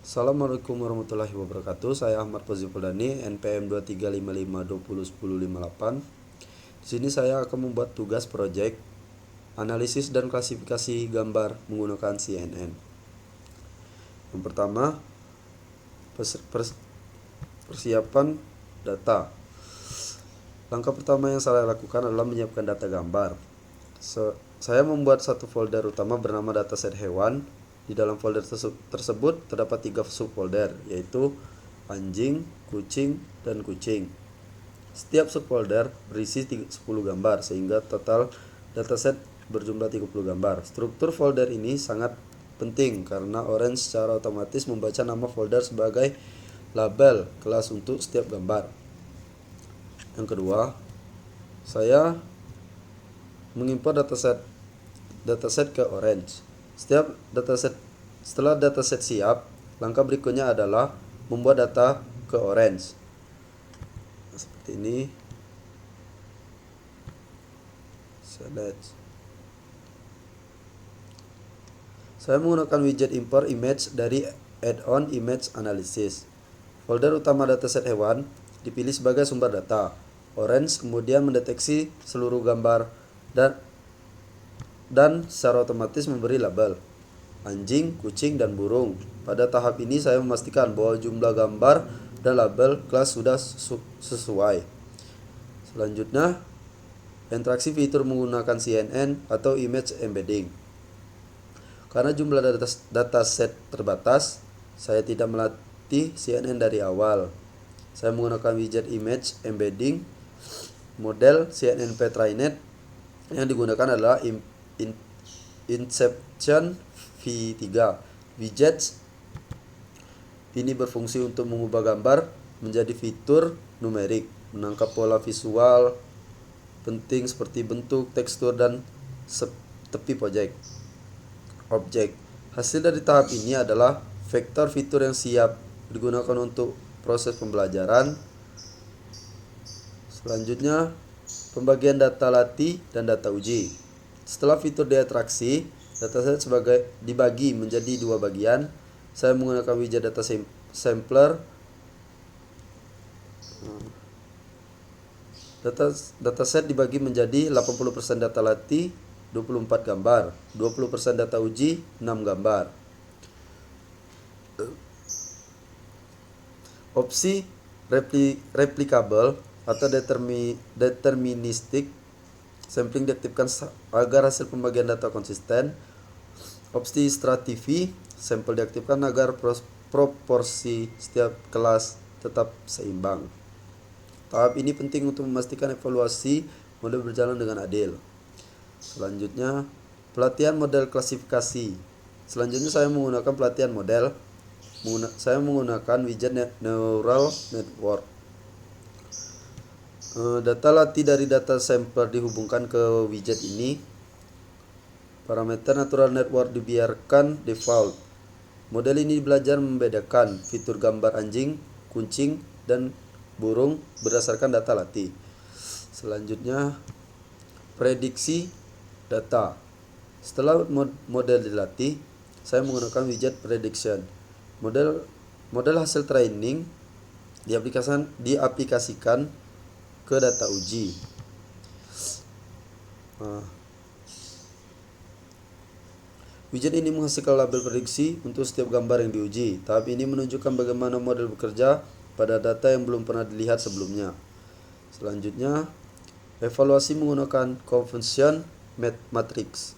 Assalamualaikum warahmatullahi wabarakatuh. Saya Ahmad Fauzi Fuldani, NPM 2355201058. Di sini saya akan membuat tugas proyek analisis dan klasifikasi gambar menggunakan CNN. Yang pertama, persiapan data. Langkah pertama yang saya lakukan adalah menyiapkan data gambar. Saya membuat satu folder utama bernama dataset hewan. Di dalam folder tersebut terdapat 3 subfolder, yaitu anjing, kucing, dan kucing. Setiap subfolder berisi 10 gambar, sehingga total dataset berjumlah 30 gambar. Struktur folder ini sangat penting karena Orange secara otomatis membaca nama folder sebagai label kelas untuk setiap gambar. Yang kedua, saya mengimpor dataset ke Orange. Setelah dataset siap, langkah berikutnya adalah membuat data ke Orange. Nah, seperti ini. Saya menggunakan widget import image dari add-on image analysis. Folder utama dataset hewan dipilih sebagai sumber data. Orange kemudian mendeteksi seluruh gambar dan secara otomatis memberi label anjing, kucing, dan burung. Pada tahap ini saya memastikan bahwa jumlah gambar dan label kelas sudah sesuai. Selanjutnya, interaksi fitur menggunakan CNN atau image embedding. Karena jumlah dataset terbatas, saya tidak melatih CNN dari awal. Saya menggunakan widget image embedding. Model CNN PTriNet yang digunakan adalah Inception V3. Widgets ini berfungsi untuk mengubah gambar menjadi fitur numerik, menangkap pola visual penting seperti bentuk, tekstur, dan tepi objek. Hasil dari tahap ini adalah vektor fitur yang siap digunakan untuk proses pembelajaran. Selanjutnya, pembagian data latih dan data uji. Setelah fitur diatraksi, dataset dibagi menjadi 2 bagian. Saya menggunakan widget data sampler. Dataset dibagi menjadi 80% data latih, 24 gambar, 20% data uji, 6 gambar. Opsi replicable atau deterministik sampling diaktifkan agar hasil pembagian data konsisten. Opsi stratifi sampel diaktifkan agar proporsi setiap kelas tetap seimbang. Tahap ini penting untuk memastikan evaluasi model berjalan dengan adil. Selanjutnya, pelatihan model klasifikasi. Selanjutnya saya menggunakan pelatihan model. Saya menggunakan widget neural network. Data latih dari data sampler dihubungkan ke widget ini. Parameter natural network dibiarkan default. Model ini belajar membedakan fitur gambar anjing, kucing, dan burung berdasarkan data latih. Selanjutnya, prediksi data. Setelah model dilatih, saya menggunakan widget prediction. Model hasil training diaplikasikan ke data uji. Widget ini menghasilkan label prediksi untuk setiap gambar yang diuji. Tahap ini menunjukkan bagaimana model bekerja pada data yang belum pernah dilihat sebelumnya. Selanjutnya, evaluasi menggunakan conversion matrix.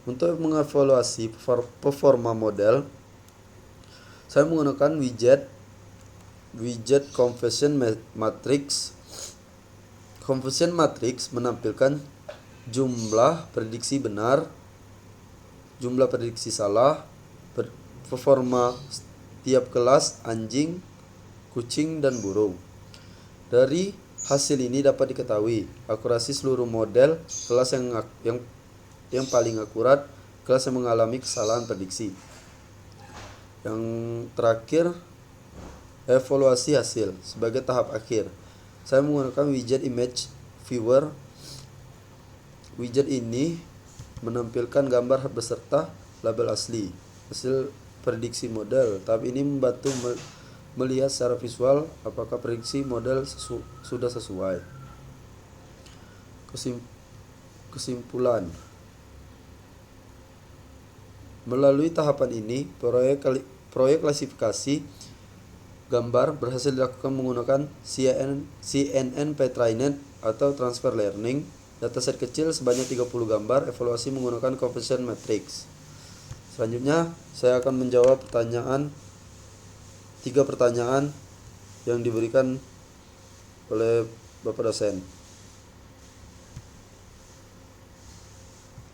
Untuk mengevaluasi performa model, saya menggunakan widget conversion matrix. Conversion matrix menampilkan jumlah prediksi benar, jumlah prediksi salah, performa setiap kelas anjing, kucing, dan burung. Dari hasil ini dapat diketahui akurasi seluruh model, kelas yang paling akurat, kelas yang mengalami kesalahan prediksi. Yang terakhir, evaluasi hasil. Sebagai tahap akhir, saya menggunakan widget image viewer. Widget ini menampilkan gambar beserta label asli. Hasil prediksi model. Tahap ini membantu melihat secara visual apakah prediksi model sudah sesuai. Kesimpulan. Melalui tahapan ini, proyek klasifikasi gambar berhasil dilakukan menggunakan CNN PeTriNet atau Transfer Learning, dataset kecil sebanyak 30 gambar, evaluasi menggunakan Conversion Matrix. Selanjutnya, saya akan menjawab 3 pertanyaan yang diberikan oleh Bapak dosen.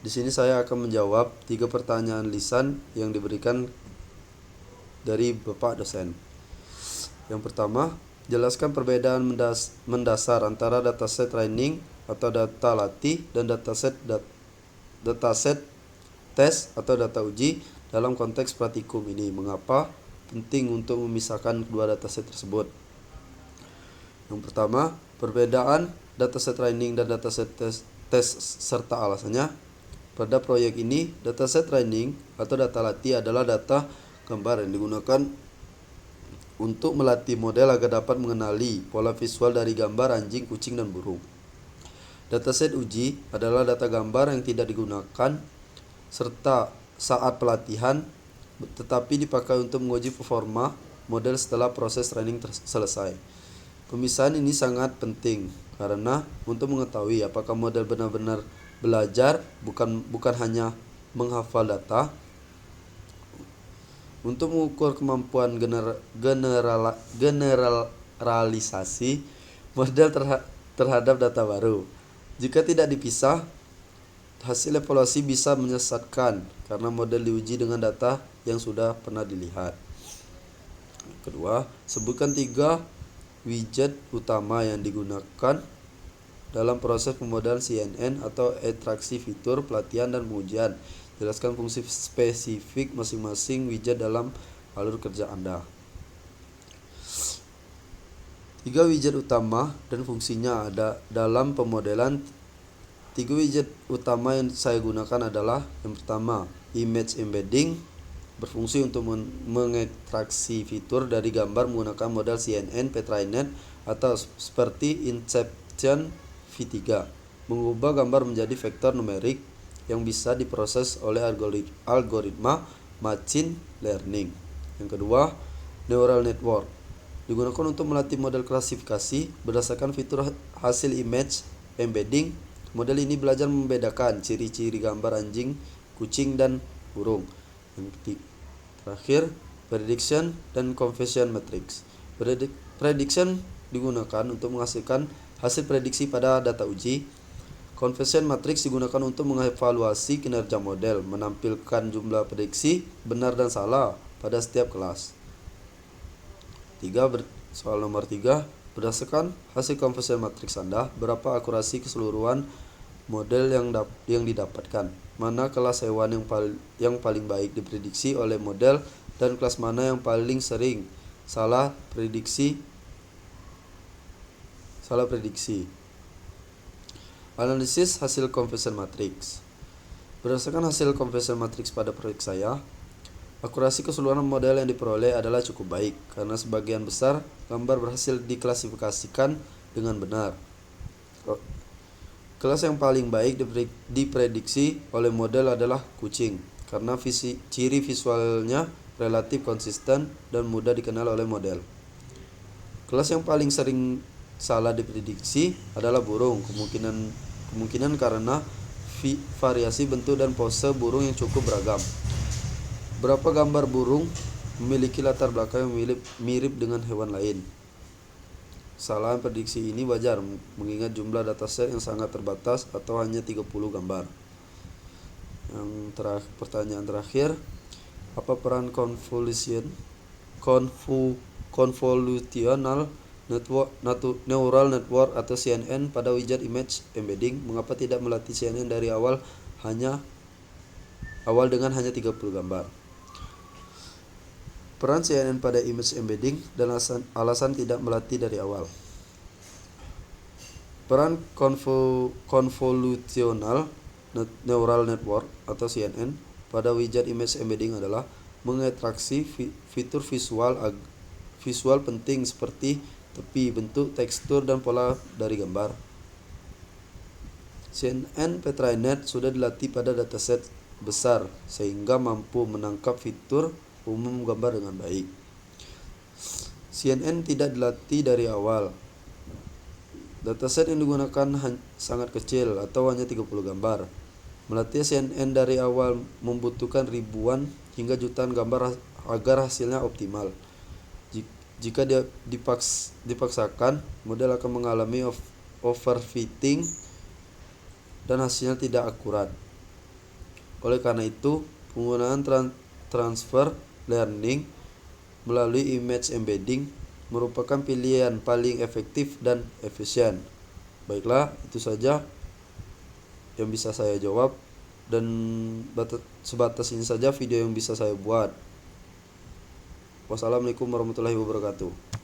Di sini saya akan menjawab 3 pertanyaan lisan yang diberikan dari Bapak dosen. Yang pertama, jelaskan perbedaan mendasar antara dataset training atau data latih dan dataset tes atau data uji dalam konteks praktikum ini. Mengapa penting untuk memisahkan kedua dataset tersebut? Yang pertama, perbedaan dataset training dan dataset tes serta alasannya. Pada proyek ini, dataset training atau data latih adalah data gambar yang digunakan untuk melatih model agar dapat mengenali pola visual dari gambar anjing, kucing, dan burung. Dataset uji adalah data gambar yang tidak digunakan serta saat pelatihan, tetapi dipakai untuk menguji performa model setelah proses training selesai. Pemisahan ini sangat penting karena untuk mengetahui apakah model benar-benar belajar, bukan hanya menghafal data. Untuk mengukur kemampuan generalisasi model terhadap data baru. Jika tidak dipisah, hasil evaluasi bisa menyesatkan karena model diuji dengan data yang sudah pernah dilihat. Kedua, sebutkan 3 widget utama yang digunakan dalam proses pemodelan CNN atau interaksi fitur, pelatihan, dan pengujian. Jelaskan fungsi spesifik masing-masing widget dalam alur kerja Anda. 3 widget utama dan fungsinya ada dalam pemodelan. 3 widget utama yang saya gunakan adalah yang pertama, image embedding, berfungsi untuk mengekstraksi fitur dari gambar menggunakan model CNN PeTriNet atau seperti Inception V3, mengubah gambar menjadi vektor numerik yang bisa diproses oleh algoritma machine learning. Yang kedua, neural network, digunakan untuk melatih model klasifikasi berdasarkan fitur hasil image embedding. Model ini belajar membedakan ciri-ciri gambar anjing, kucing, dan burung. Yang terakhir, prediction dan conversion matrix. Prediction digunakan untuk menghasilkan hasil prediksi pada data uji. Conversion matrix digunakan untuk mengevaluasi kinerja model, menampilkan jumlah prediksi benar dan salah pada setiap kelas. Soal nomor 3, berdasarkan hasil conversion matrix Anda, berapa akurasi keseluruhan model yang didapatkan? Mana kelas hewan yang paling baik diprediksi oleh model dan kelas mana yang paling sering salah prediksi? Analisis hasil conversion matrix. Berdasarkan hasil conversion matrix pada proyek saya, akurasi keseluruhan model yang diperoleh adalah cukup baik karena sebagian besar gambar berhasil diklasifikasikan dengan benar. Kelas yang paling baik diprediksi oleh model adalah kucing karena ciri visualnya relatif konsisten dan mudah dikenal oleh model. Kelas yang paling sering salah diprediksi adalah burung, kemungkinan karena variasi bentuk dan pose burung yang cukup beragam. Berapa gambar burung memiliki latar belakang yang mirip dengan hewan lain? Kesalahan prediksi ini wajar mengingat jumlah dataset yang sangat terbatas atau hanya 30 gambar. Pertanyaan terakhir, apa peran convolutional neural network atau CNN pada widget image embedding? Mengapa tidak melatih CNN dari awal dengan hanya 30 gambar? Peran CNN pada image embedding dan alasan tidak melatih dari awal. Peran convolutional neural network atau CNN pada widget image embedding adalah mengetraksi fitur visual penting seperti tepi, bentuk, tekstur, dan pola dari gambar. CNN PetraNet sudah dilatih pada dataset besar sehingga mampu menangkap fitur umum gambar dengan baik. CNN tidak dilatih dari awal. Dataset yang digunakan sangat kecil atau hanya 30 gambar. Melatih CNN dari awal membutuhkan ribuan hingga jutaan gambar agar hasilnya optimal. Jika dia dipaksakan, model akan mengalami overfitting dan hasilnya tidak akurat. Oleh karena itu, penggunaan transfer learning melalui image embedding merupakan pilihan paling efektif dan efisien. Baiklah, itu saja yang bisa saya jawab, dan sebatas ini saja video yang bisa saya buat. Wassalamualaikum warahmatullahi wabarakatuh.